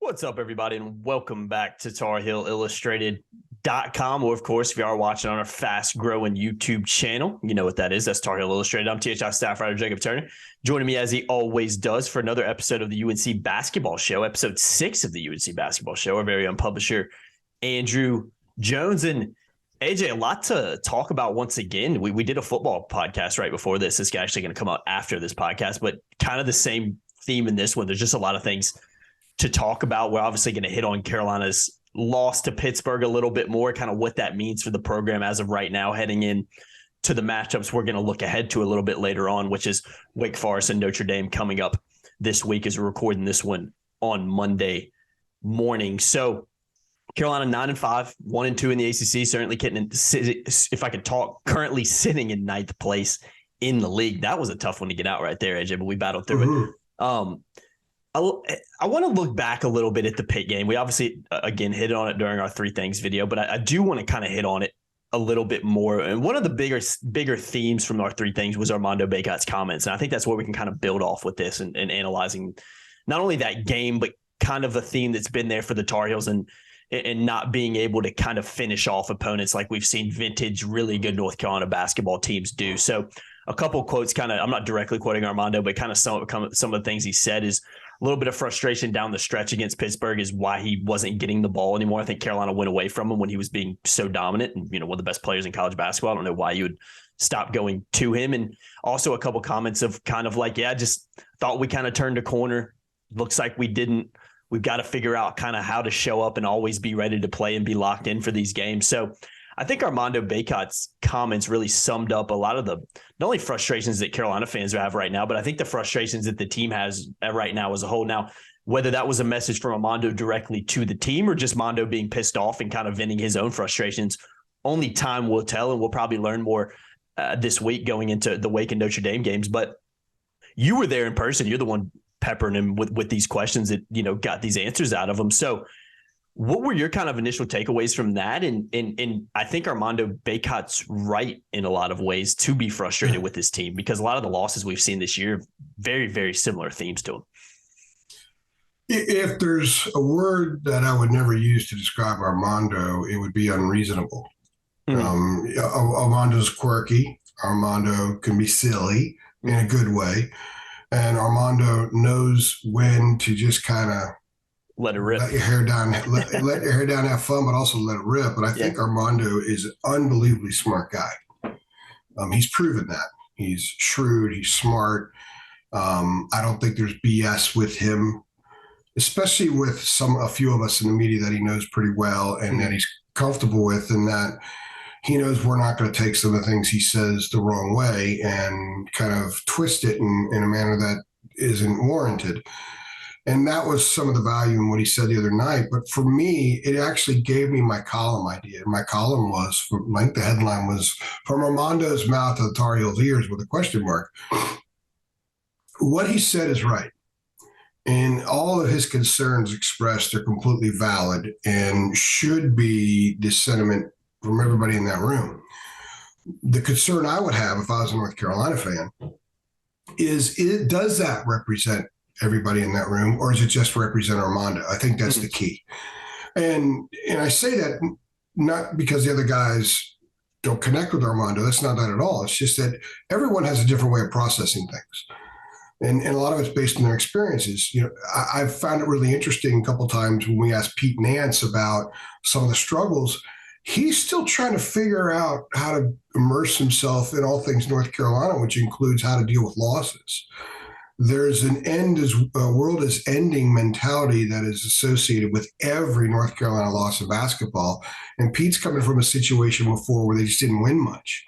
What's up, everybody, and welcome back to TarHeelIllustrated.com. Or, of course, if you are watching on our fast-growing YouTube channel, you know what that is. That's Tar Heel Illustrated. I'm THI staff writer Jacob Turner, joining me as he always does for another episode of the UNC Basketball Show, episode 6 of the UNC Basketball Show. Our very own publisher, Andrew Jones. And AJ, a lot to talk about once again. We did a football podcast right before this. This is actually going to come out after this podcast, but kind of the same theme in this one. There's just a lot of things to talk about. We're obviously going to hit on Carolina's loss to Pittsburgh a little bit more, kind of what that means for the program as of right now, heading in to the matchups we're going to look ahead to a little bit later on, which is Wake Forest and Notre Dame coming up this week as we're recording this one on Monday morning. So Carolina 9-5, 1-2 in the ACC, certainly getting, if I could talk, currently sitting in ninth place in the league. That was a tough one to get out right there, AJ, but we battled through it. I want to look back a little bit at the Pitt game. We obviously, again, hit on it during our Three Things video, but I do want to kind of hit on it a little bit more. And one of the bigger themes from our Three Things was Armando Bacot's comments. And I think that's where we can kind of build off with this and analyzing not only that game, but kind of a theme that's been there for the Tar Heels and not being able to kind of finish off opponents like we've seen vintage, really good North Carolina basketball teams do. So a couple of quotes, kind of, I'm not directly quoting Armando, but kind of some of the things he said is a little bit of frustration down the stretch against Pittsburgh is why he wasn't getting the ball anymore. I think Carolina went away from him when he was being so dominant and, one of the best players in college basketball. I don't know why you would stop going to him. And also a couple comments of kind of like, just thought we kind of turned a corner. Looks like we didn't. We've got to figure out kind of how to show up and always be ready to play and be locked in for these games. So I think Armando Bacot's comments really summed up a lot of the not only frustrations that Carolina fans have right now, but I think the frustrations that the team has right now as a whole. Now, whether that was a message from Armando directly to the team or just Mondo being pissed off and kind of venting his own frustrations, only time will tell, and we'll probably learn more this week going into the Wake and Notre Dame games. But you were there in person. You're the one peppering him with these questions that, got these answers out of him. So what were your kind of initial takeaways from that? And I think Armando Bacot's right in a lot of ways to be frustrated with his team because a lot of the losses we've seen this year, very, very similar themes to him. If there's a word that I would never use to describe Armando, it would be unreasonable. Armando's quirky. Armando can be silly in a good way. And Armando knows when to just kind of let it rip. Let your hair down, let your hair down, have fun, but also let it rip. But I think Armando is an unbelievably smart guy. He's proven that. He's shrewd. He's smart. I don't think there's BS with him, especially with a few of us in the media that he knows pretty well and that he's comfortable with, and that he knows we're not going to take some of the things he says the wrong way and kind of twist it in a manner that isn't warranted. And that was some of the value in what he said the other night. But for me, it actually gave me my column idea. My column was, I think the headline was, "From Armando's mouth to the Tar Heels' ears," with a question mark. What he said is right. And all of his concerns expressed are completely valid and should be the sentiment from everybody in that room. The concern I would have if I was a North Carolina fan is, does that represent everybody in that room, or does it just represent Armando? I think that's the key. And I say that not because the other guys don't connect with Armando. That's not that at all. It's just that everyone has a different way of processing things. And a lot of it's based on their experiences. I've found it really interesting a couple of times when we asked Pete Nance about some of the struggles. He's still trying to figure out how to immerse himself in all things North Carolina, which includes how to deal with losses. There's an world is ending mentality that is associated with every North Carolina loss in basketball. And Pete's coming from a situation before where they just didn't win much.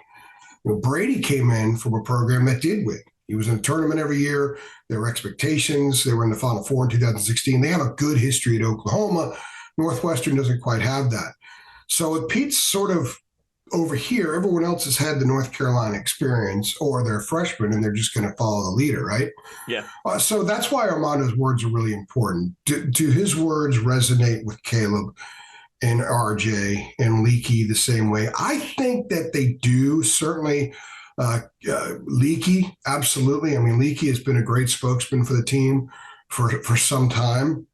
Brady came in from a program that did win. He was in a tournament every year. There were expectations. They were in the Final Four in 2016. They have a good history at Oklahoma. Northwestern doesn't quite have that. So with Pete's sort of over here, everyone else has had the North Carolina experience, or they're freshmen and they're just going to follow the leader, right? Yeah. So that's why Armando's words are really important. Do his words resonate with Caleb and RJ and Leaky the same way? I think that they do, certainly. Leaky, absolutely. I mean, Leaky has been a great spokesman for the team for some time.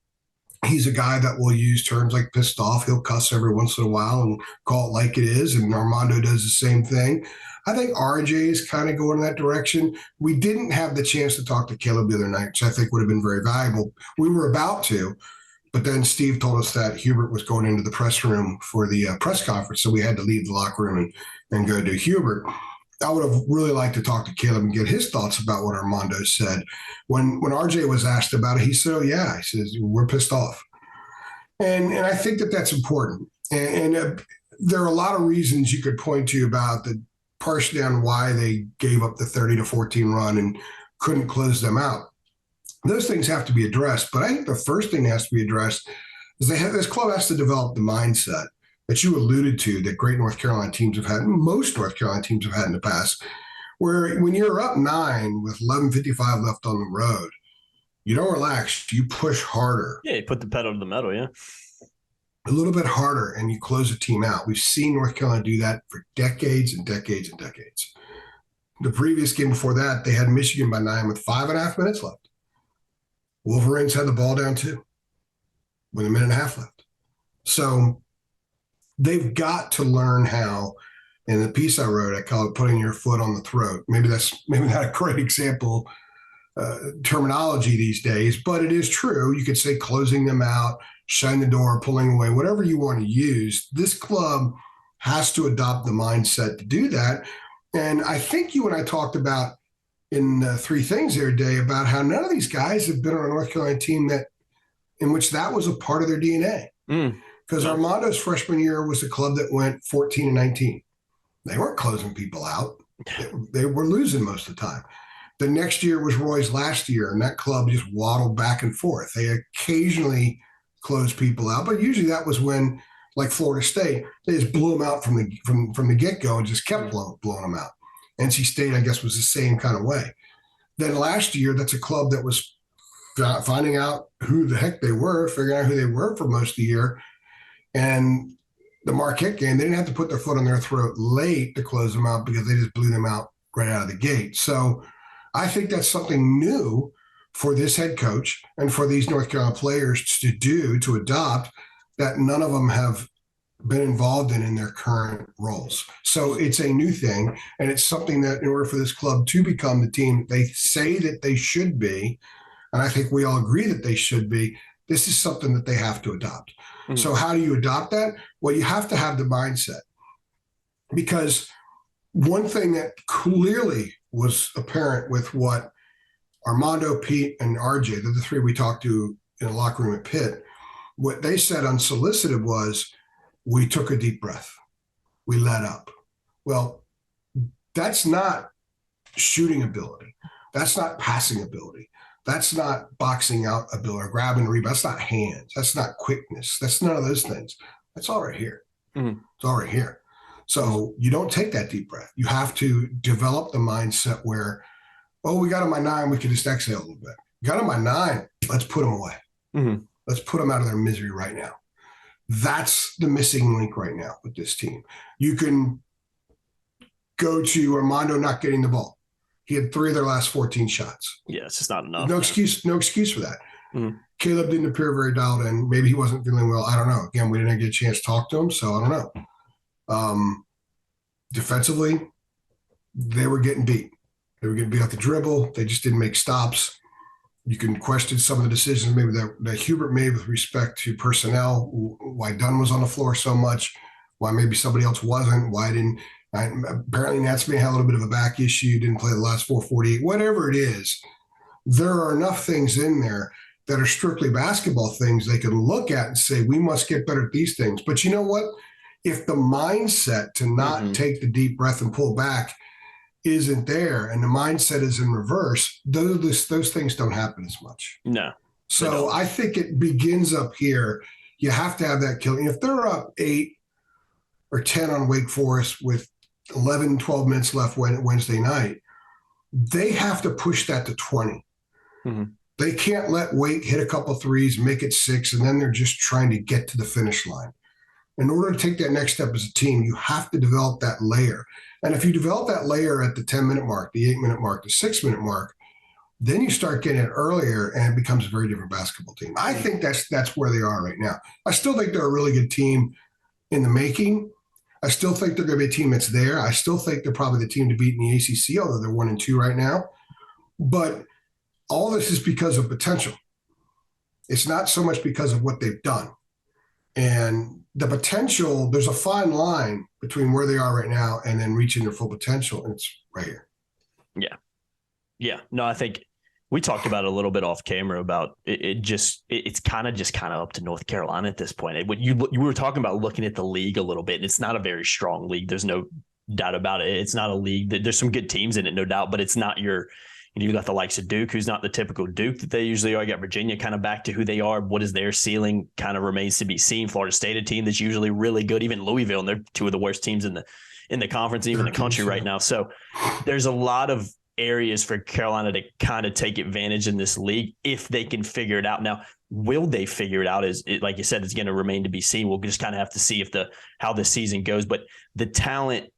He's a guy that will use terms like pissed off. He'll cuss every once in a while and call it like it is. And Armando does the same thing. I think RJ is kind of going in that direction. We didn't have the chance to talk to Caleb the other night, which I think would have been very valuable. We were about to, but then Steve told us that Hubert was going into the press room for the press conference. So we had to leave the locker room and go to Hubert. I would have really liked to talk to Caleb and get his thoughts about what Armando said. When RJ was asked about it, he said, "Oh, yeah." He says, "We're pissed off." And I think that that's important. And there are a lot of reasons you could point to about the parse down why they gave up the 30-14 run and couldn't close them out. Those things have to be addressed. But I think the first thing that has to be addressed is this club has to develop the mindset that you alluded to that great North Carolina teams have had, most North Carolina teams have had in the past, where when you're up 9 with 11:55 left on the road, you don't relax. You push harder. Yeah, you put the pedal to the metal, yeah. A little bit harder, and you close a team out. We've seen North Carolina do that for decades and decades and decades. The previous game before that, they had Michigan by 9 with 5.5 minutes left. Wolverines had the ball down 2 with a minute and a half left. So they've got to learn how, in the piece I wrote, I call it putting your foot on the throat. Maybe not a great example terminology these days, but it is true. You could say closing them out, shutting the door, pulling away, whatever you want to use. This club has to adopt the mindset to do that. And I think you and I talked about in 3 things the other day about how none of these guys have been on a North Carolina team in which that was a part of their DNA. Because Armando's freshman year was a club that went 14-19. They weren't closing people out. They were losing most of the time. The next year was Roy's last year, and that club just waddled back and forth. They occasionally closed people out, but usually that was when, like Florida State, they just blew them out from the get-go and just kept blowing them out. NC State, I guess, was the same kind of way. Then last year, that's a club that was finding out who the heck they were, figuring out who they were for most of the year. And the Marquette game, they didn't have to put their foot on their throat late to close them out because they just blew them out right out of the gate. So I think that's something new for this head coach and for these North Carolina players to do, to adopt, that none of them have been involved in their current roles. So it's a new thing, and it's something that in order for this club to become the team they say that they should be, and I think we all agree that they should be, this is something that they have to adopt. So how do you adopt that? Well, you have to have the mindset, because one thing that clearly was apparent with what Armando, Pete, and RJ, the 3 we talked to in the locker room at Pitt, what they said unsolicited was, we took a deep breath. We let up. Well, that's not shooting ability. That's not passing ability. That's not boxing out ability or grabbing a rebound. That's not hands. That's not quickness. That's none of those things. That's all right here. It's all right here. So you don't take that deep breath. You have to develop the mindset where, oh, we got on my 9, we can just exhale a little bit. Got on my 9, let's put them away. Let's put them out of their misery right now. That's the missing link right now with this team. You can go to Armando not getting the ball. He had 3 of their last 14 shots. Yeah, it's just not enough. No excuse for that. Caleb didn't appear very dialed in. Maybe he wasn't feeling well. I don't know. Again, we didn't get a chance to talk to him, so I don't know. Defensively, they were getting beat. They were getting beat off the dribble. They just didn't make stops. You can question some of the decisions maybe that Hubert made with respect to personnel, why Dunn was on the floor so much, why maybe somebody else wasn't, why didn't – apparently Nats may have a little bit of a back issue, didn't play the last 448, whatever it is. There are enough things in there that are strictly basketball things they can look at and say, we must get better at these things. But you know what? If the mindset to not take the deep breath and pull back isn't there, and the mindset is in reverse, those things don't happen as much. No. So I think it begins up here. You have to have that killing. If they're up 8 or 10 on Wake Forest with 11, 12 minutes left Wednesday night, they have to push that to 20. They can't let Wake hit a couple threes, make it 6, and then they're just trying to get to the finish line. In order to take that next step as a team, you have to develop that layer. And if you develop that layer at the 10-minute mark, the 8-minute mark, the 6-minute mark, Then you start getting it earlier, and it becomes a very different basketball team. I think that's where they are right now. I still think they're a really good team in the making. I still think they're going to be a team that's there. I still think they're probably the team to beat in the ACC, although they're 1-2 right now. But all this is because of potential. It's not so much because of what they've done. And the potential, there's a fine line between where they are right now and then reaching their full potential, and it's right here. Yeah. Yeah. No, I think we talked about it a little bit off camera about it's kind of up to North Carolina at this point. When you were talking about looking at the league a little bit, and it's not a very strong league. There's no doubt about it. It's not a league that there's some good teams in it, no doubt, but it's not you got the likes of Duke, who's not the typical Duke that they usually are. You got Virginia kind of back to who they are. What is their ceiling kind of remains to be seen. Florida State, a team that's usually really good. Even Louisville, and they're two of the worst teams in the conference, even the country right now. So there's a lot of areas for Carolina to kind of take advantage in this league if they can figure it out. Now, will they figure it out? Like you said, it's going to remain to be seen. We'll just kind of have to see how the season goes. But the talent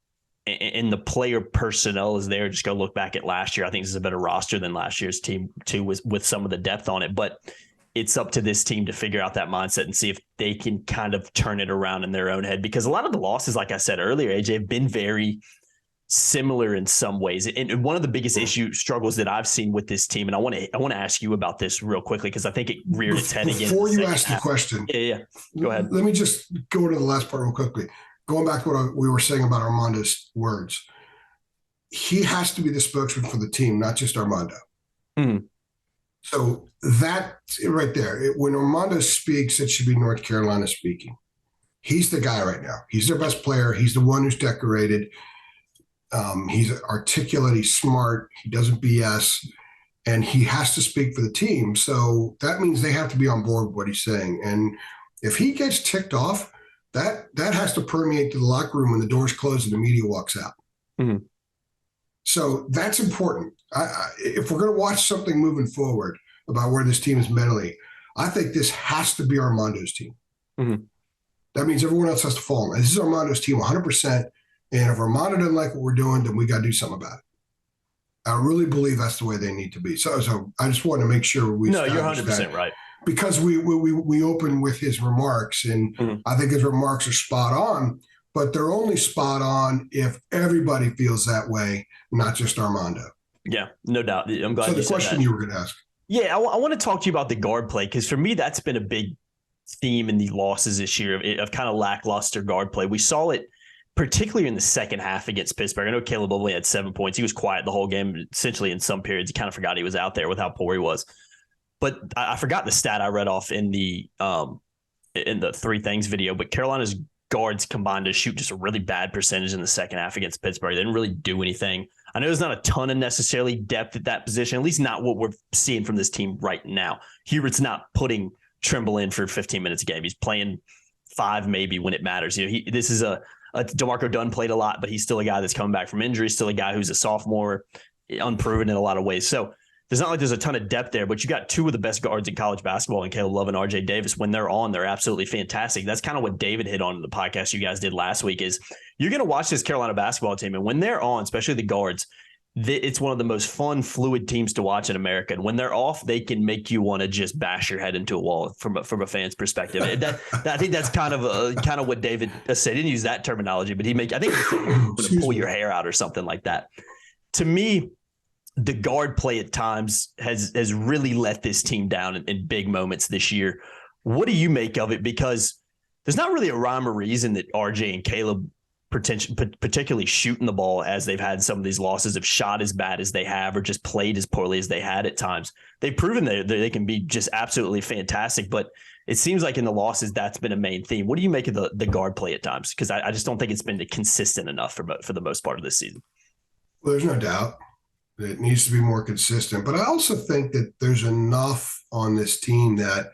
and the player personnel is there. Just go look back at last year. I think this is a better roster than last year's team too, with some of the depth on it. But it's up to this team to figure out that mindset and see if they can kind of turn it around in their own head. Because a lot of the losses, like I said earlier, AJ, have been very similar in some ways. And one of the biggest struggles that I've seen with this team, and I want to ask you about this real quickly because I think it reared its head again. Before you ask the question, yeah, go ahead. Let me just go to the last part real quickly. Going back to what we were saying about Armando's words, he has to be the spokesman for the team, not just Armando. Mm-hmm. So that right there, when Armando speaks, it should be North Carolina speaking. He's the guy right now. He's their best player. He's the one who's decorated. He's articulate. He's smart. He doesn't BS. And he has to speak for the team. So that means they have to be on board with what he's saying. And if he gets ticked off, that has to permeate to the locker room when the doors close and the media walks out. Mm-hmm. So that's important. If we're going to watch something moving forward about where this team is mentally, I think this has to be Armando's team. Mm-hmm. That means everyone else has to fall in. This is Armando's team 100%. And if Armando doesn't like what we're doing, then we got to do something about it. I really believe that's the way they need to be. So I just want to make sure we. No, you're 100% right. Because we open with his remarks, and I think his remarks are spot on, but they're only spot on if everybody feels that way, not just Armando. Yeah, no doubt. I'm glad. So the question you were going to ask. Yeah, I want to talk to you about the guard play because for me that's been a big theme in the losses this year of kind of lackluster guard play. We saw it particularly in the second half against Pittsburgh. I know Caleb only had 7 points. He was quiet the whole game. Essentially, in some periods, he kind of forgot he was out there with how poor he was. But I forgot the stat I read off in the Three Things video. But Carolina's guards combined to shoot just a really bad percentage in the second half against Pittsburgh. They didn't really do anything. I know there's not a ton of necessarily depth at that position, at least not what we're seeing from this team right now. Hubert's not putting Trimble in for 15 minutes a game. He's playing 5 maybe when it matters. This is DeMarco Dunn played a lot, but he's still a guy that's coming back from injury, still a guy who's a sophomore, unproven in a lot of ways. So there's not like there's a ton of depth there, but you got 2 of the best guards in college basketball in Caleb Love and RJ Davis. When they're on, they're absolutely fantastic. That's kind of what David hit on in the podcast you guys did last week is you're going to watch this Carolina basketball team, and when they're on, especially the guards, it's one of the most fun, fluid teams to watch in America. And when they're off, they can make you want to just bash your head into a wall from a fan's perspective. I think that's kind of what David said. He didn't use that terminology, but I think he's going to pull your hair out or something like that. To me, the guard play at times has really let this team down in big moments this year. What do you make of it? Because there's not really a rhyme or reason that RJ and Caleb particularly shooting the ball as they've had some of these losses, have shot as bad as they have or just played as poorly as they had at times. They've proven that they can be just absolutely fantastic, but it seems like in the losses that's been a main theme. What do you make of the guard play at times? Because I just don't think it's been consistent enough for the most part of this season. Well, there's no doubt that it needs to be more consistent, but I also think that there's enough on this team that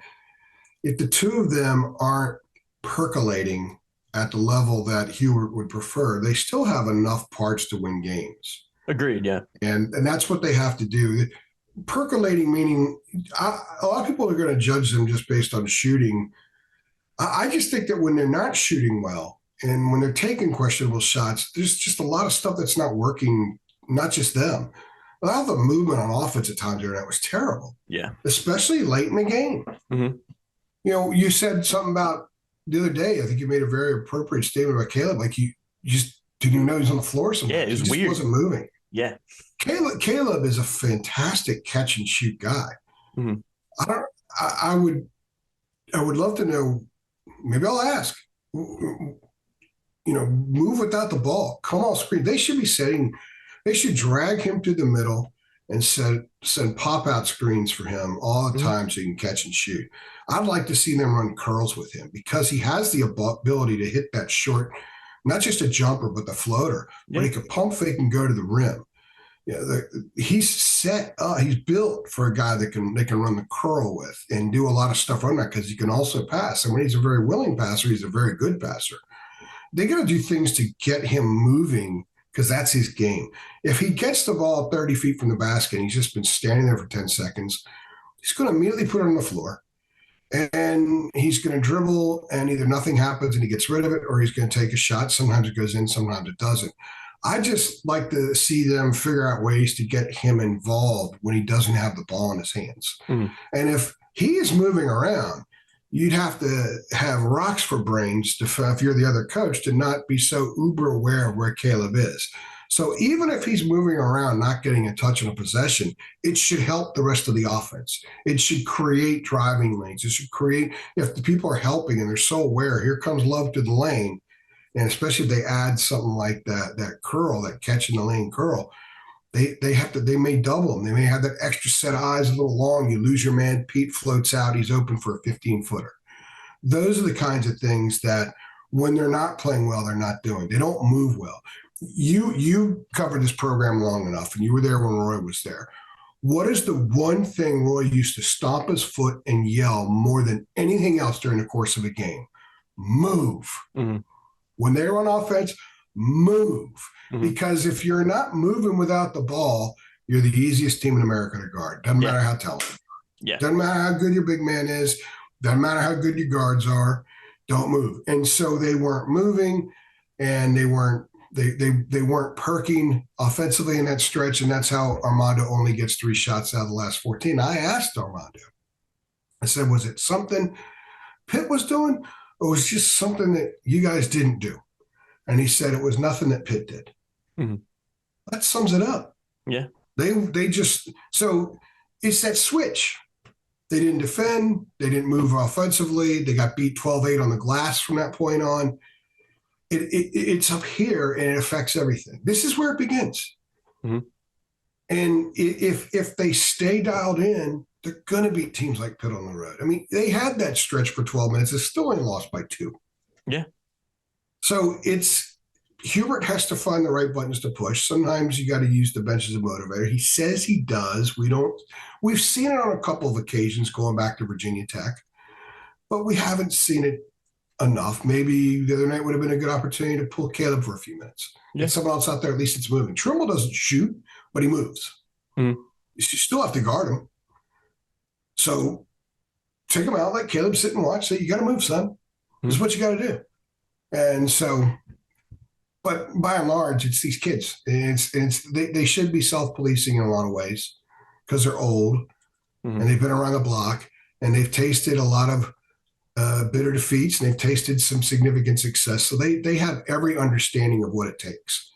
if the 2 of them aren't percolating at the level that Hubert would prefer, they still have enough parts to win games. Agreed, yeah. And that's what they have to do. Percolating meaning a lot of people are going to judge them just based on shooting. I just think that when they're not shooting well and when they're taking questionable shots, there's just a lot of stuff that's not working, not just them. Well, the movement on offense at times during that was terrible. Yeah. Especially late in the game. Mm-hmm. You know, you said something about the other day. I think you made a very appropriate statement about Caleb. Like you just didn't even know he was on the floor sometimes. Yeah, it was he just weird. wasn't moving. Yeah. Caleb is a fantastic catch and shoot guy. Mm-hmm. I would love to know. Maybe I'll ask. You know, move without the ball. Come off screen. They should drag him to the middle and send pop out screens for him all the time so he can catch and shoot. I'd like to see them run curls with him because he has the ability to hit that short, not just a jumper, but the floater, where he can pump fake and go to the rim. Yeah, he's set up. He's built for a guy that can run the curl with and do a lot of stuff on that because he can also pass. And when he's a very willing passer, he's a very good passer. They got to do things to get him moving because that's his game. If he gets the ball 30 feet from the basket and he's just been standing there for 10 seconds, he's going to immediately put it on the floor. And he's going to dribble and either nothing happens and he gets rid of it or he's going to take a shot. Sometimes it goes in, sometimes it doesn't. I just like to see them figure out ways to get him involved when he doesn't have the ball in his hands. Mm-hmm. And if he is moving around, you'd have to have rocks for brains if you're the other coach to not be so uber aware of where Caleb is. So even if he's moving around, not getting a touch on a possession, it should help the rest of the offense. It should create driving lanes. It should create, if the people are helping and they're so aware, here comes Love to the lane. And especially if they add something like that curl, that catch in the lane curl, they may double them. They may have that extra set of eyes a little long. You lose your man. Pete floats out. He's open for a 15-footer. Those are the kinds of things that when they're not playing well, they're not doing. They don't move well. You covered this program long enough, and you were there when Roy was there. What is the one thing Roy used to stomp his foot and yell more than anything else during the course of a game? Move. Mm-hmm. When they're on offense, move. Mm-hmm. Because if you're not moving without the ball, you're the easiest team in America to guard. Doesn't matter how talented you are. Yeah. Doesn't matter how good your big man is. Doesn't matter how good your guards are. Don't move. And so they weren't moving, and they weren't perking offensively in that stretch, and that's how Armando only gets 3 shots out of the last 14. I asked Armando. I said, was it something Pitt was doing? Or was it just something that you guys didn't do? And he said it was nothing that Pitt did. Mm-hmm. That sums it up. Yeah. They just – so it's that switch. They didn't defend. They didn't move offensively. They got beat 12-8 on the glass from that point on. It's up here, and it affects everything. This is where it begins. Mm-hmm. And if they stay dialed in, they're going to beat teams like Pitt on the road. I mean, they had that stretch for 12 minutes. It's still only lost by 2. Yeah. So Hubert has to find the right buttons to push. Sometimes you got to use the bench as a motivator. He says he does. We've seen it on a couple of occasions going back to Virginia Tech, but we haven't seen it enough. Maybe the other night would have been a good opportunity to pull Caleb for a few minutes. Yeah. Get someone else out there, at least it's moving. Trimble doesn't shoot, but he moves. Mm-hmm. You still have to guard him. So take him out, let Caleb sit and watch. Say, you got to move, son. Mm-hmm. This is what you got to do. And so, but by and large, it's these kids. They should be self-policing in a lot of ways because they're old and they've been around the block and they've tasted a lot of bitter defeats, and they've tasted some significant success. So they have every understanding of what it takes,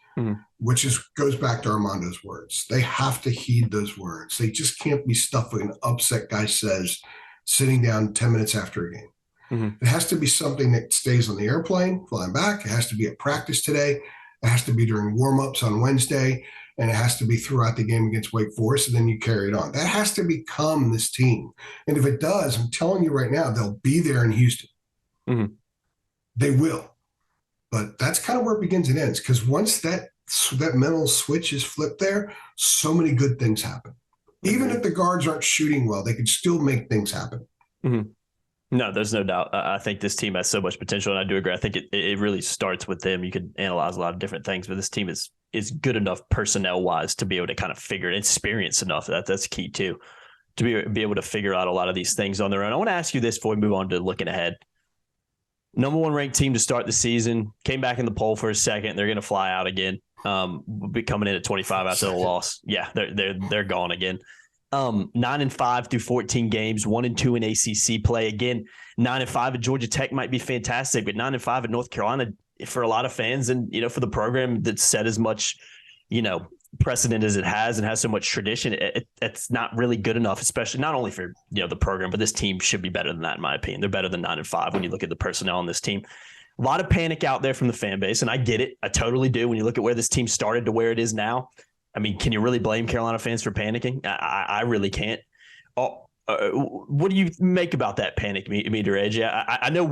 which goes back to Armando's words. They have to heed those words. They just can't be stuff like an upset guy says sitting down 10 minutes after a game. Mm-hmm. It has to be something that stays on the airplane, flying back. It has to be at practice today. It has to be during warm-ups on Wednesday, and it has to be throughout the game against Wake Forest, and then you carry it on. That has to become this team. And if it does, I'm telling you right now, they'll be there in Houston. Mm-hmm. They will. But that's kind of where it begins and ends, because once that mental switch is flipped there, so many good things happen. Mm-hmm. Even if the guards aren't shooting well, they can still make things happen. Mm-hmm. No, there's no doubt. I think this team has so much potential, and I do agree. I think it really starts with them. You could analyze a lot of different things, but this team is good enough personnel-wise to be able to kind of figure it, experience enough. That's key, too, to be able to figure out a lot of these things on their own. I want to ask you this before we move on to looking ahead. Number 1 ranked team to start the season, came back in the poll for a second. They're going to fly out again. Will be coming in at 25 after the loss. Yeah, they're gone again. 9-5 through 14 games, 1-2 in ACC play. Again, 9-5 at Georgia Tech might be fantastic, but 9-5 at North Carolina for a lot of fans, and for the program that's set as much, precedent as it has and has so much tradition, it's not really good enough, especially not only for the program, but this team should be better than that in my opinion. They're better than 9-5 when you look at the personnel on this team. A lot of panic out there from the fan base, and I get it. I totally do. When you look at where this team started to where it is now, I mean, can you really blame Carolina fans for panicking? I really can't. What do you make about that panic meter, AJ? I know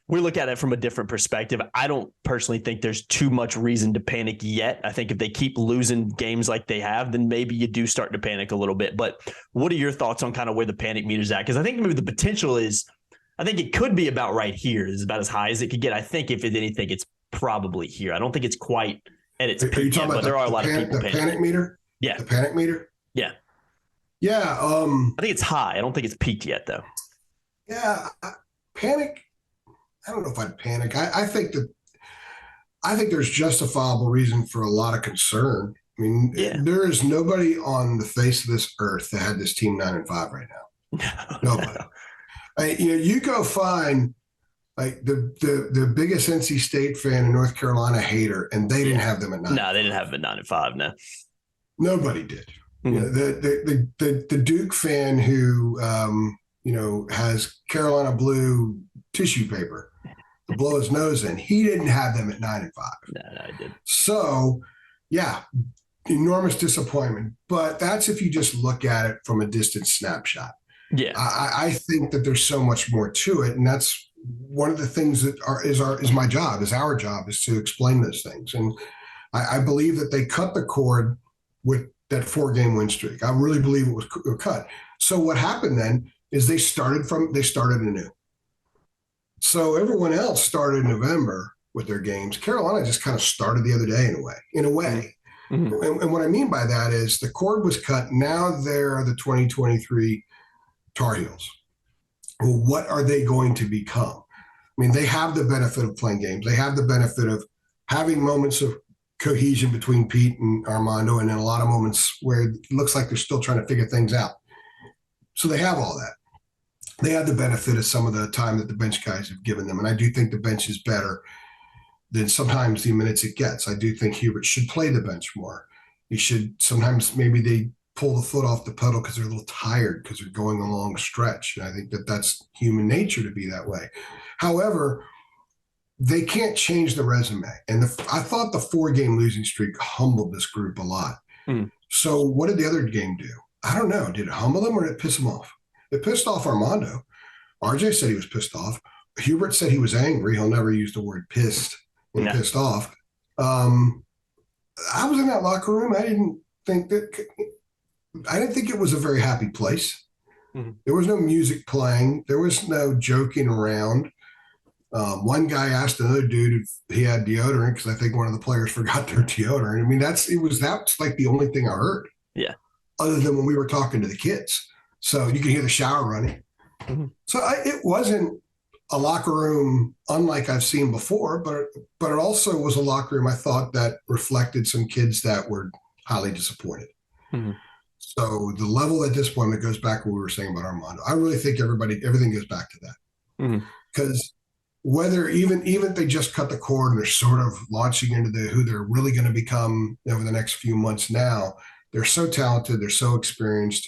we look at it from a different perspective. I don't personally think there's too much reason to panic yet. I think if they keep losing games like they have, then maybe you do start to panic a little bit. But what are your thoughts on kind of where the panic meter's at? Because I think maybe the potential is, I think it could be about right here. It's about as high as it could get. I think if anything, it's probably here. I don't think it's quite at its peak yet, but there are a lot of people panicking. The panic meter? Yeah. The panic meter? Yeah. Yeah. I think it's high. I don't think it's peaked yet, though. Yeah. Panic. I don't know if I'd panic. I think there's justifiable reason for a lot of concern. I mean, there is nobody on the face of this earth that had this team 9-5 right now. Nobody. You go find like the biggest NC State fan in North Carolina hater, and they didn't have them at 9. No, they didn't have them at 9-5. No, nobody did. Mm-hmm. The Duke fan who has Carolina blue tissue paper to blow his nose in, he didn't have them at 9-5. No, I did. So, yeah, enormous disappointment. But that's if you just look at it from a distant snapshot. Yeah, I think that there's so much more to it, and that's one of the things that is my job, is our job, is to explain those things. And I believe that they cut the cord with that 4-game win streak. I really believe it was cut. So what happened then is they started anew. So everyone else started in November with their games. Carolina just kind of started the other day in a way. Mm-hmm. And what I mean by that is the cord was cut. Now they're the 2023 Tar Heels. Well, what are they going to become? I mean, they have the benefit of playing games. They have the benefit of having moments of cohesion between Pete and Armando, and then a lot of moments where it looks like they're still trying to figure things out. So they have all that. They have the benefit of some of the time that the bench guys have given them. And I do think the bench is better than sometimes the minutes it gets. I do think Hubert should play the bench more. He should, sometimes maybe they pull the foot off the pedal because they're a little tired because they're going a long stretch. And I think that that's human nature to be that way. However, they can't change the resume. And I thought the 4-game losing streak humbled this group a lot. So what did the other game do? I don't know. Did it humble them or did it piss them off? It pissed off Armando. RJ said he was pissed off. Hubert said he was angry. He'll never use the word pissed and pissed off. I was in that locker room. I didn't think it was a very happy place. Mm-hmm. There was no music playing. There was no joking around. One guy asked another dude if he had deodorant because I think one of the players forgot their deodorant. I mean, that's like the only thing I heard. Yeah. Other than when we were talking to the kids. So you can hear the shower running. Mm-hmm. So it wasn't a locker room unlike I've seen before, but it also was a locker room I thought that reflected some kids that were highly disappointed. Mm-hmm. So the level of disappointment goes back to what we were saying about Armando. I really think everything goes back to that. Because whether even if they just cut the cord and they're sort of launching into who they're really going to become over the next few months now, they're so talented, they're so experienced,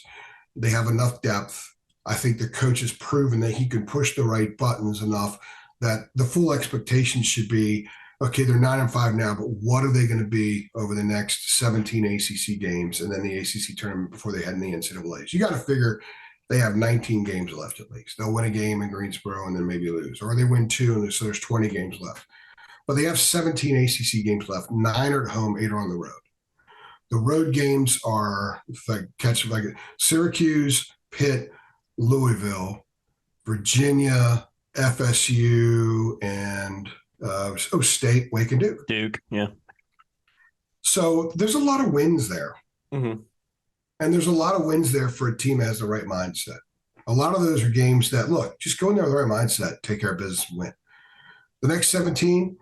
they have enough depth. I think the coach has proven that he can push the right buttons enough that the full expectation should be, okay, they're 9-5 now, but what are they going to be over the next 17 ACC games and then the ACC tournament before they head in the NCAAs? You got to figure they have 19 games left at least. They'll win a game in Greensboro and then maybe lose, or they win 2 and so there's 20 games left. But they have 17 ACC games left. 9 are at home, 8 are on the road. The road games are Syracuse, Pitt, Louisville, Virginia, FSU, and State, Wake, and Duke. Duke, yeah. So there's a lot of wins there. Mm-hmm. And there's a lot of wins there for a team that has the right mindset. A lot of those are games that, look, just go in there with the right mindset, take care of business and win. The next 17,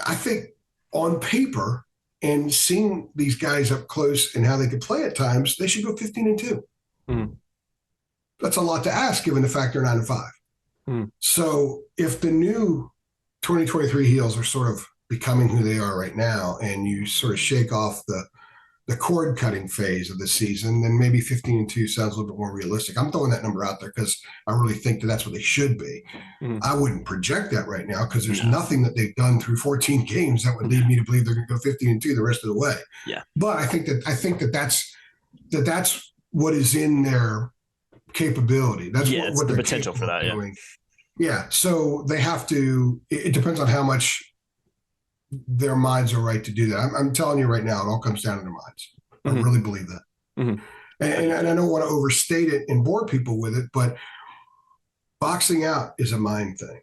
I think on paper and seeing these guys up close and how they could play at times, they should go 15-2. Mm. That's a lot to ask given the fact they're 9-5. Mm. So if the new 2023 Heels are sort of becoming who they are right now, and you sort of shake off the cord cutting phase of the season, then maybe 15-2 sounds a little bit more realistic. I'm throwing that number out there because I really think that's what they should be. Mm. I wouldn't project that right now because there's nothing that they've done through 14 games that would lead me to believe they're going to go 15-2 the rest of the way. Yeah. But I think that's what is in their capability. That's what the potential for that. Doing. Yeah. So they have to. It depends on how much their minds are right to do that. I'm telling you right now, it all comes down to their minds. I really believe that. Mm-hmm. And I don't want to overstate it and bore people with it, but boxing out is a mind thing.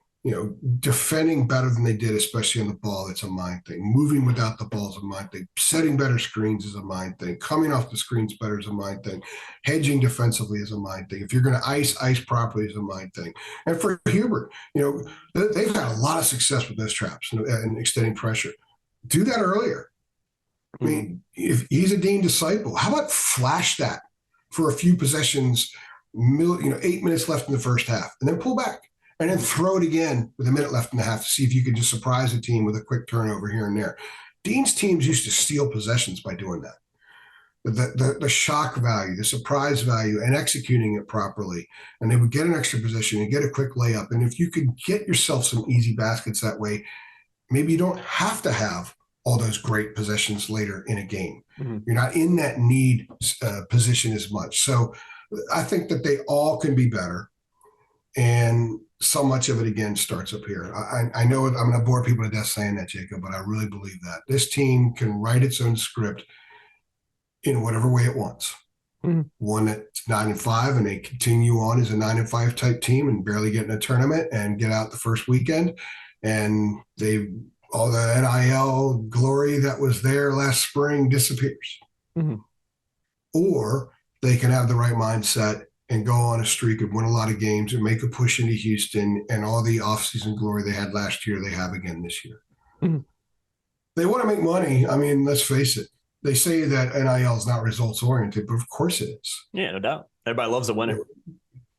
Defending better than they did, especially on the ball, it's a mind thing. Moving without the ball is a mind thing. Setting better screens is a mind thing. Coming off the screens better is a mind thing. Hedging defensively is a mind thing. If you're going to ice properly is a mind thing. And for Hubert, they've had a lot of success with those traps and extending pressure. Do that earlier. I mean, if he's a Dean disciple, how about flash that for a few possessions, 8 minutes left in the first half, and then pull back. And then throw it again with a minute left in the half to see if you can just surprise the team with a quick turnover here and there. Dean's teams used to steal possessions by doing that. The shock value, the surprise value, and executing it properly. And they would get an extra position and get a quick layup. And if you could get yourself some easy baskets that way, maybe you don't have to have all those great possessions later in a game. Mm-hmm. You're not in that need position as much. So I think that they all can be better. And so much of it, again, starts up here. I know I'm going to bore people to death saying that, Jacob, but I really believe that. This team can write its own script in whatever way it wants. Mm-hmm. One that's 9-5, and they continue on as a 9-5 type team and barely get in a tournament and get out the first weekend. And all the NIL glory that was there last spring disappears. Mm-hmm. Or they can have the right mindset and go on a streak and win a lot of games and make a push into Houston, and all the offseason glory they had last year, they have again this year. Mm-hmm. They want to make money. I mean, let's face it. They say that NIL is not results-oriented, but of course it is. Yeah, no doubt. Everybody loves a winner.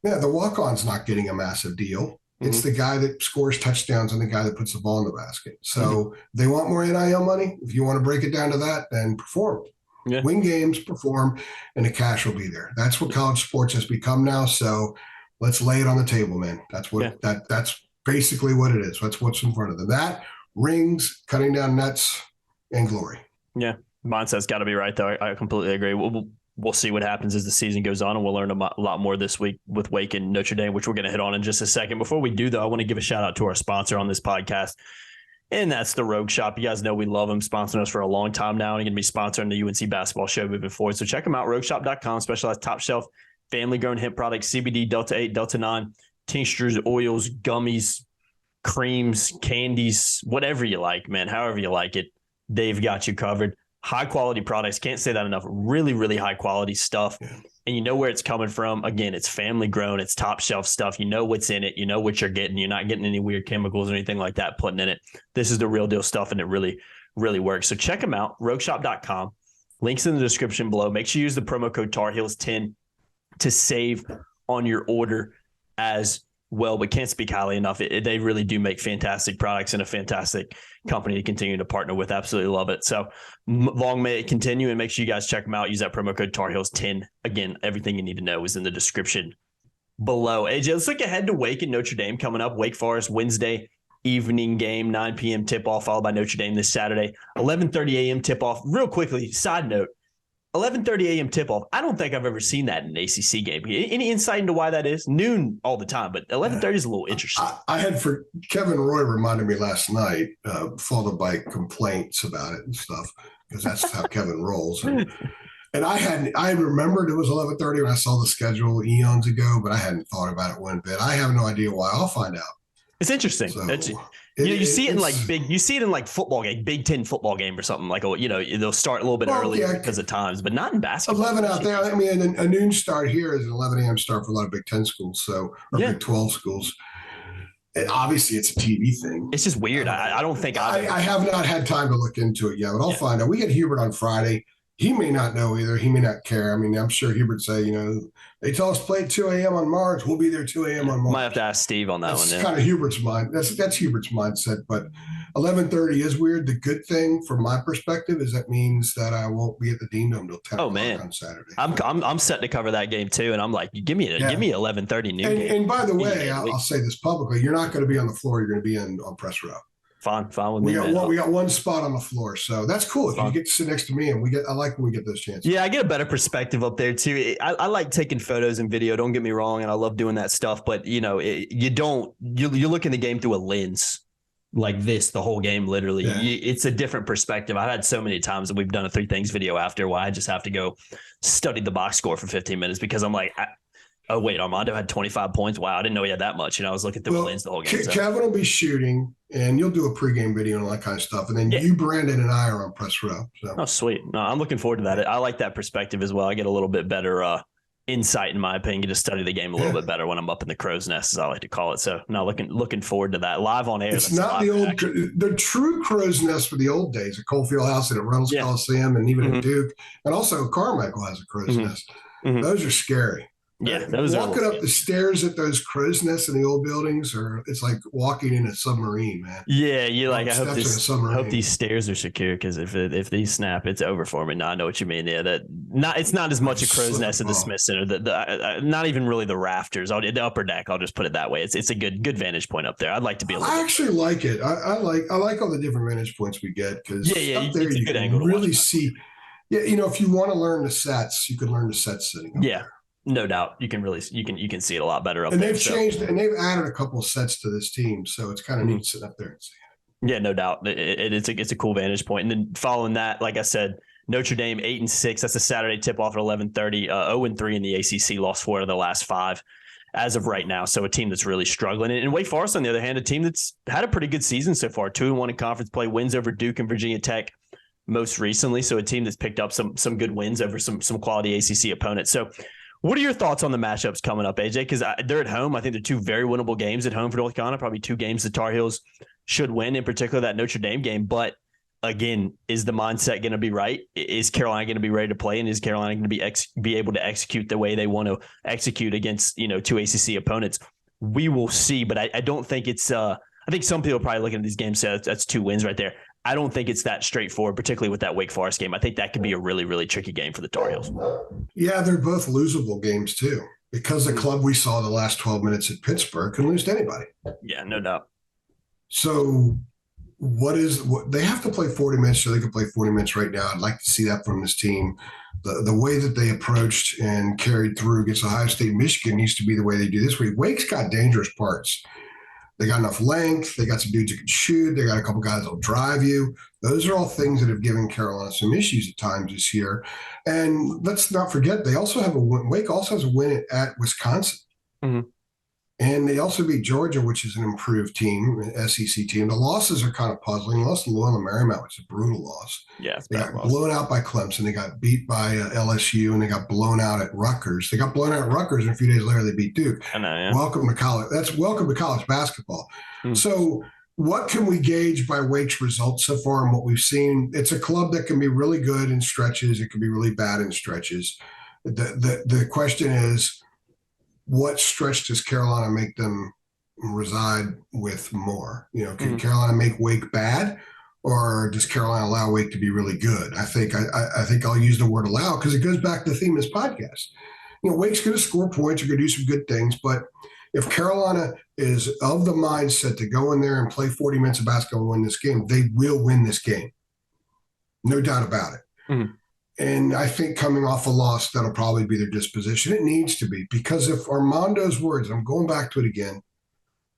Yeah, the walk-on's not getting a massive deal. Mm-hmm. It's the guy that scores touchdowns and the guy that puts the ball in the basket. So they want more NIL money. If you want to break it down to that, then perform. Yeah. Win games, perform, and the cash will be there. That's what college sports has become now. So let's lay it on the table, man. That's what that's basically what it is. That's what's in front of them. That, rings, cutting down nets, and glory. Yeah, mindset's got to be right, though. I completely agree. We'll see what happens as the season goes on, and we'll learn a lot more this week with Wake and Notre Dame, which we're going to hit on in just a second. Before we do, though, I want to give a shout out to our sponsor on this podcast. And that's the Rogue Shop. You guys know we love them, sponsoring us for a long time now, and going to be sponsoring the UNC Basketball Show moving forward. So check them out, rogueshop.com, specialized top shelf, family-grown hemp products, CBD, Delta-8, Delta-9, tinctures, oils, gummies, creams, candies, whatever you like, man, however you like it, they've got you covered. High-quality products, can't say that enough, really, really high-quality stuff. Yeah. And you know where it's coming from. Again, it's family-grown. It's top-shelf stuff. You know what's in it. You know what you're getting. You're not getting any weird chemicals or anything like that putting in it. This is the real deal stuff, and it really, really works. So check them out, rogueshop.com. Links in the description below. Make sure you use the promo code TARHEELS10 to save on your order as well, but can't speak highly enough. They really do make fantastic products and a fantastic company to continue to partner with. Absolutely love it. So long may it continue, and make sure you guys check them out. Use that promo code TARHEELS10. Again, everything you need to know is in the description below. AJ, let's look ahead to Wake and Notre Dame coming up. Wake Forest Wednesday evening game, 9 p.m. tip-off, followed by Notre Dame this Saturday, 11:30 a.m. tip-off. Real quickly, side note, 11:30 a.m. tip-off. I don't think I've ever seen that in an ACC game. Any insight into why that is? Noon all the time, but 11:30 is a little interesting. I had Kevin Roy reminded me last night, followed by complaints about it and stuff, because that's how Kevin rolls. And I remembered it was 11:30 when I saw the schedule eons ago, but I hadn't thought about it one bit. I have no idea why. I'll find out. It's interesting. So, you see it in like football game, Big Ten football game or something like, they'll start a little bit earlier because of times, but not in basketball. 11 out there. I mean, a noon start here is an 11 a.m. start for a lot of Big Ten schools, or Big 12 schools. obviously it's a TV thing. It's just weird. I don't think I have not had time to look into it yet, but I'll find out. We get Hubert on Friday. He may not know either. He may not care. I mean, I'm sure Hubert say, they tell us play at 2 a.m. on March. We'll be there 2 a.m. on March. Might have to ask Steve on that one. That's kind of Hubert's mind. That's Hubert's mindset. But 11:30 is weird. The good thing from my perspective is that means that I won't be at the Dean Dome till 10 o'clock on Saturday. I'm set to cover that game too, and I'm like, give me 11:30 noon game. And by the way, I'll say this publicly: you're not going to be on the floor. You're going to be on press row. Fine with me. We got one spot on the floor, so that's cool. If you get to sit next to me, and I like when we get those chances. Yeah, I get a better perspective up there too. I like taking photos and video. Don't get me wrong, and I love doing that stuff. But you look in the game through a lens like this the whole game. Literally, it's a different perspective. I've had so many times that we've done a 3 things video after where I just have to go study the box score for 15 minutes because I'm like. Oh, wait, Armando had 25 points. Wow, I didn't know he had that much. I was looking through the lens the whole game. Kevin will be shooting, and you'll do a pregame video and all that kind of stuff. And then you, Brandon, and I are on press row. So. Oh, sweet. No, I'm looking forward to that. I like that perspective as well. I get a little bit better insight, in my opinion, to study the game a little bit better when I'm up in the crow's nest, as I like to call it. So, no, looking forward to that. Live on air. It's not the true crow's nest for the old days at Coalfield House and at Reynolds Coliseum and even at Duke. And also Carmichael has a crow's nest. Those are scary. Yeah, walking up the stairs at those crow's nests in the old buildings, it's like walking in a submarine, man. Yeah, you like. I hope these stairs are secure because if these snap, it's over for me. No, I know what you mean. Yeah, it's not as much a crow's nest at the Smith Center. Not even really the rafters. The upper deck. I'll just put it that way. It's a good vantage point up there. I'd like to be. I actually like it. I like all the different vantage points we get because up there you can really see. Yeah, if you want to learn the sets, you can learn the sets sitting up there. No doubt. You can see it a lot better up there. And they've changed and they've added a couple of sets to this team. So it's kind of neat sitting up there and seeing it. Yeah, no doubt. It's a cool vantage point. And then following that, like I said, Notre Dame 8-6. That's a Saturday tip off at 11:30. 0-3 in the ACC, lost 4 of the last 5 as of right now. So a team that's really struggling. And Wake Forest, on the other hand, a team that's had a pretty good season so far. 2-1 in conference play, wins over Duke and Virginia Tech most recently. So a team that's picked up some good wins over some quality ACC opponents. So what are your thoughts on the matchups coming up, AJ? Because they're at home. I think they're 2 very winnable games at home for North Carolina, probably 2 games the Tar Heels should win, in particular that Notre Dame game. But again, is the mindset going to be right? Is Carolina going to be ready to play? And is Carolina going to be able to execute the way they want to execute against 2 ACC opponents? We will see, but I don't think it's I think some people are probably looking at these games and say that's 2 wins right there. I don't think it's that straightforward, particularly with that Wake Forest game. I think that could be a really, really tricky game for the Tar Heels. Yeah, they're both losable games too, because the club we saw the last 12 minutes at Pittsburgh can lose to anybody. Yeah, no doubt. So what they have to play 40 minutes, so they can play 40 minutes right now. I'd like to see that from this team. The way that they approached and carried through against Ohio State, Michigan needs to be the way they do this week. Wake's got dangerous parts. They got enough length. They got some dudes who can shoot. They got a couple guys that'll drive you. Those are all things that have given Carolina some issues at times this year. And let's not forget, they also have a win. Wake also has a win at Wisconsin. Mm-hmm. And they also beat Georgia, which is an improved team, an SEC team. The losses are kind of puzzling. They lost to Loyola Marymount, which is a brutal loss. Yeah, they got blown out by Clemson. They got beat by LSU, and they got blown out at Rutgers. They got blown out at Rutgers, and a few days later they beat Duke. I know, yeah. Welcome to college. That's welcome to college basketball. So what can we gauge by Wake's results so far and what we've seen? It's a club that can be really good in stretches. It can be really bad in stretches. The question is, what stretch does Carolina make them reside with more? Can Carolina make Wake bad, or does Carolina allow Wake to be really good? I think I'll use the word allow because it goes back to the theme of this podcast. Wake's going to score points, are going to do some good things, but if Carolina is of the mindset to go in there and play 40 minutes of basketball and win this game, they will win this game. No doubt about it. Mm-hmm. And I think coming off a loss, that'll probably be their disposition. It needs to be, because if Armando's words, I'm going back to it again,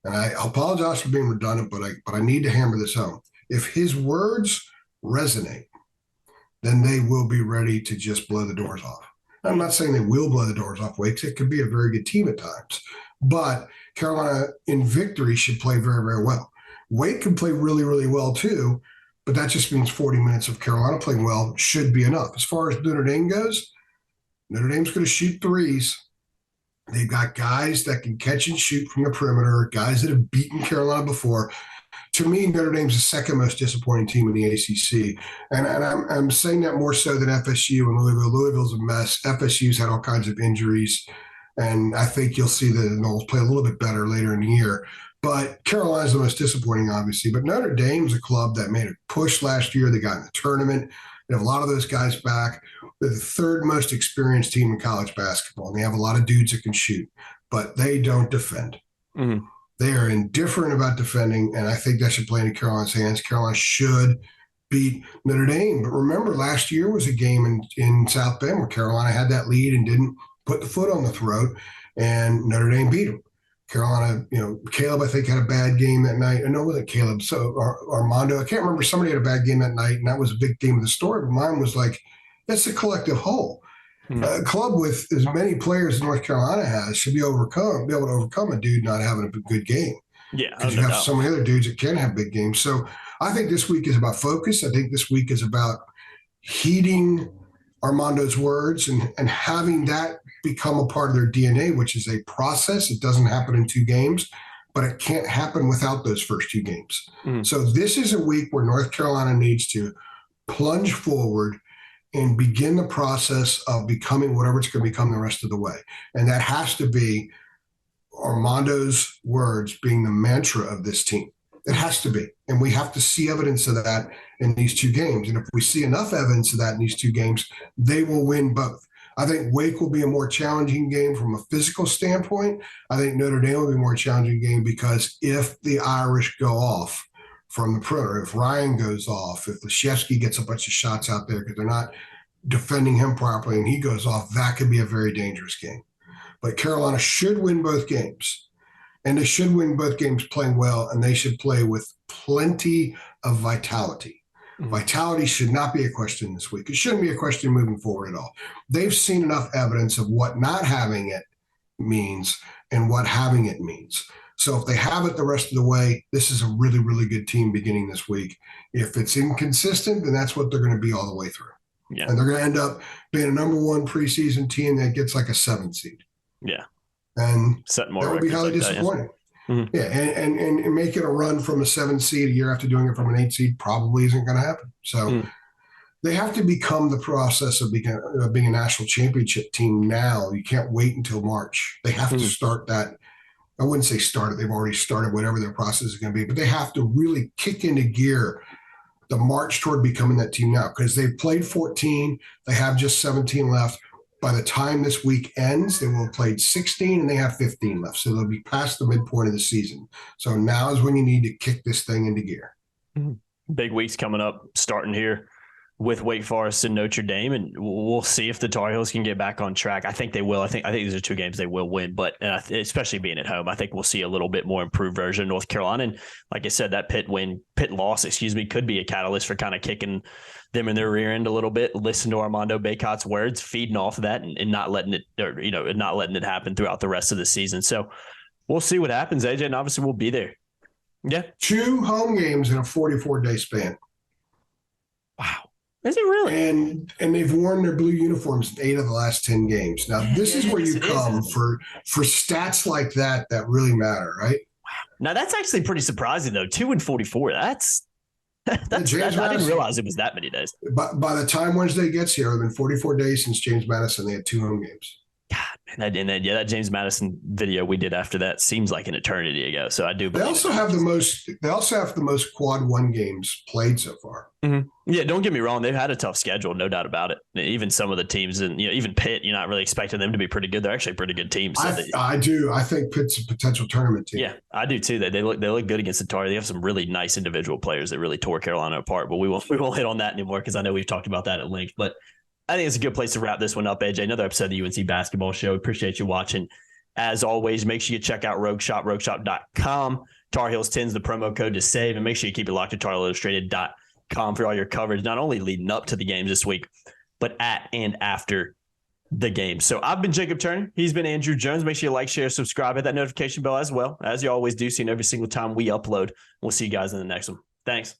and I apologize for being redundant, but I need to hammer this home. If his words resonate, then they will be ready to just blow the doors off. I'm not saying they will blow the doors off Wake. It could be a very good team at times, but Carolina in victory should play very, very well. Wake can play really, really well too, but that just means 40 minutes of Carolina playing well should be enough. As far as Notre Dame goes, Notre Dame's going to shoot threes. They've got guys that can catch and shoot from the perimeter, guys that have beaten Carolina before. To me, Notre Dame's the second most disappointing team in the ACC. And I'm saying that more so than FSU and Louisville. Louisville's a mess. FSU's had all kinds of injuries. And I think you'll see the Noles play a little bit better later in the year. But Carolina's the most disappointing, obviously. But Notre Dame's a club that made a push last year. They got in the tournament. They have a lot of those guys back. They're the third most experienced team in college basketball. And they have a lot of dudes that can shoot, but they don't defend. Mm-hmm. They are indifferent about defending, and I think that should play into Carolina's hands. Carolina should beat Notre Dame. But remember, last year was a game in South Bend where Carolina had that lead and didn't put the foot on the throat, and Notre Dame beat them. Carolina, Caleb, I think, had a bad game that night. No, it wasn't Caleb. So Armando, I can't remember. Somebody had a bad game that night, and that was a big theme of the story. But mine was like, that's a collective whole. A club with as many players as North Carolina has should be able to overcome a dude not having a good game. Yeah, because you have so many other dudes that can have big games. So I think this week is about focus. I think this week is about heeding Armando's words and having that become a part of their DNA, which is a process. It doesn't happen in 2 games, but it can't happen without those first 2 games. So this is a week where North Carolina needs to plunge forward and begin the process of becoming whatever it's going to become the rest of the way. And that has to be Armando's words being the mantra of this team. It has to be. And we have to see evidence of that in these 2 games. And if we see enough evidence of that in these 2 games, they will win both. I think Wake will be a more challenging game from a physical standpoint. I think Notre Dame will be a more challenging game because if the Irish go off from the perimeter, if Ryan goes off, if Leshevsky gets a bunch of shots out there because they're not defending him properly and he goes off, that could be a very dangerous game. But Carolina should win both games. And they should win both games playing well, and they should play with plenty of vitality. Vitality should not be a question this week. It shouldn't be a question moving forward at all. They've seen enough evidence of what not having it means and what having it means. So if they have it the rest of the way, this is a really, really good team beginning this week. If it's inconsistent, then that's what they're going to be all the way through. Yeah. And they're going to end up being a number 1 preseason team that gets like a 7 seed. Yeah. And that would be highly disappointing. Yeah. And making a run from a 7 seed a year after doing it from an 8 seed probably isn't going to happen. So they have to become the process of being a national championship team now. You can't wait until March. They have to start that. I wouldn't say start it. They've already started whatever their process is going to be, but they have to really kick into gear the march toward becoming that team now because they've played 14. They have just 17 left. By the time this week ends, they will have played 16 and they have 15 left. So they'll be past the midpoint of the season. So now is when you need to kick this thing into gear. Big weeks coming up, starting here with Wake Forest and Notre Dame, and we'll see if the Tar Heels can get back on track. I think they will. I think these are 2 games they will win, but especially being at home, I think we'll see a little bit more improved version of North Carolina. And like I said, that Pitt loss, could be a catalyst for kind of kicking them in their rear end a little bit. Listen to Armando Bacot's words, feeding off of that, and not letting it happen throughout the rest of the season. So we'll see what happens, AJ, and obviously we'll be there. Yeah, 2 home games in a 44-day span. Wow. Is it really? And they've worn their blue uniforms in 8 of the last 10 games. Now, this is where you come for stats like that really matter, right? Wow. Now, that's actually pretty surprising, though. 2 and 44. I didn't realize it was that many days. By the time Wednesday gets here, it's been 44 days since James Madison. They had 2 home games. God, man, that James Madison video we did after that seems like an eternity ago. So I do. They also have the most quad 1 games played so far. Yeah, don't get me wrong. They've had a tough schedule, no doubt about it. Even some of the teams, and even Pitt, you're not really expecting them to be pretty good. They're actually a pretty good team. So I do. I think Pitt's a potential tournament team. Yeah, I do too. They look good against the Tar. They have some really nice individual players that really tore Carolina apart. But we won't hit on that anymore because I know we've talked about that at length. But I think it's a good place to wrap this one up, AJ. Another episode of the UNC Basketball Show. Appreciate you watching. As always, make sure you check out Rogue Shop, rogueshop.com. Tar Heels 10 is the promo code to save. And make sure you keep it locked to TarHeelIllustrated.com for all your coverage, not only leading up to the games this week, but at and after the game. So I've been Jacob Turner. He's been Andrew Jones. Make sure you like, share, subscribe, hit that notification bell as well, as you always do, so you know every single time we upload. We'll see you guys in the next one. Thanks.